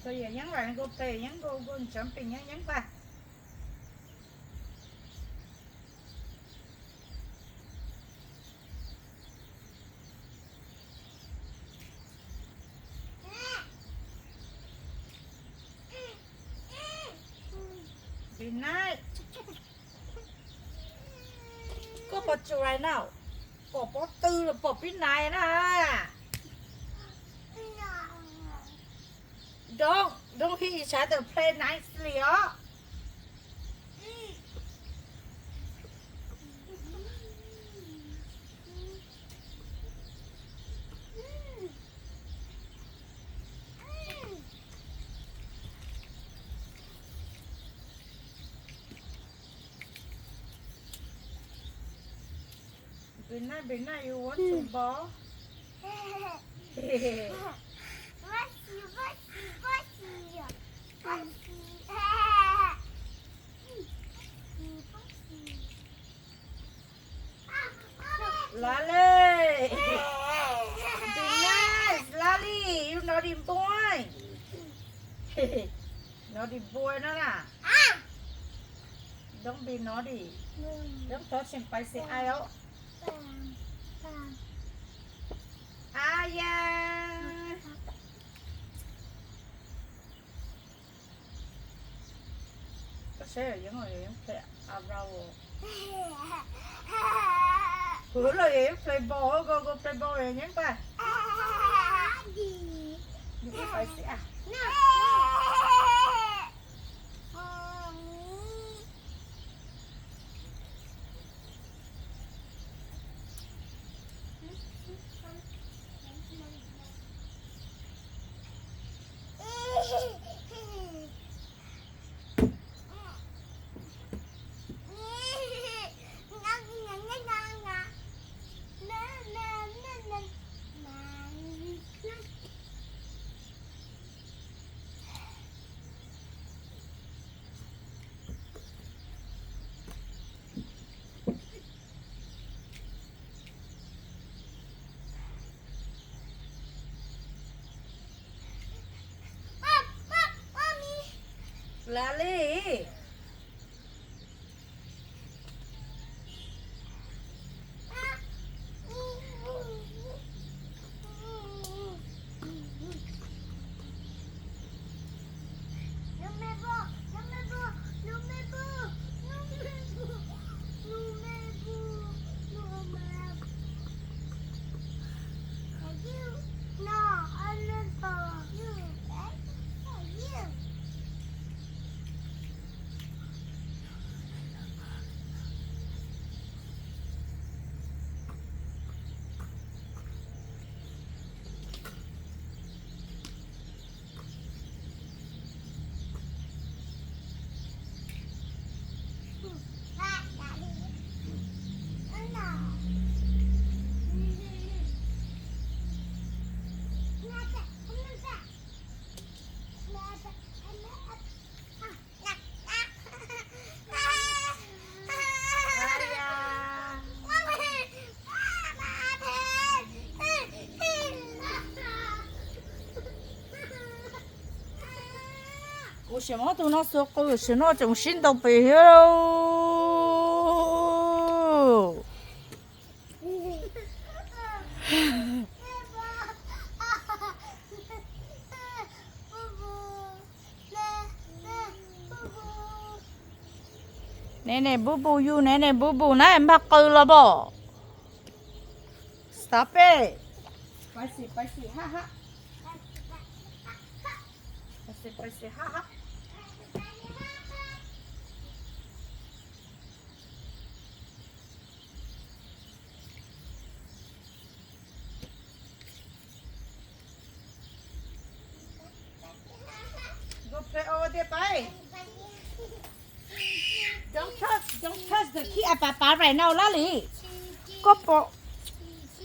Tôi giờ nhắn lại cô tì nhắn cô chấm pin nhắn ba. Pin này. Có bật chuột này nào? Bỏ tư là bỏ pin này nè. Don't hit each other. Play nicely, oh. Bina, you want to ball? Lolly! Be nice, Lolly! You naughty boy! Naughty boy, no lah. Don't be naughty. Don't touch him. Bye, say I out. Ayah. Có xe ở dưới ngồi em play Bravo. Hứa là em play ball, go play ball rồi nhé ba. Đi phải xe à? Lali. Ủa sao mà tụi nó sốt cái sao nó trồng xin đâu bị đâu. Nè boo boo you nè boo boo nè em bắt cừ là bỏ. Stop it. Spicy ha ha. Spicy ha ha. Go play over there, bye. Don't touch the key at Papa right now, Lolly. Go for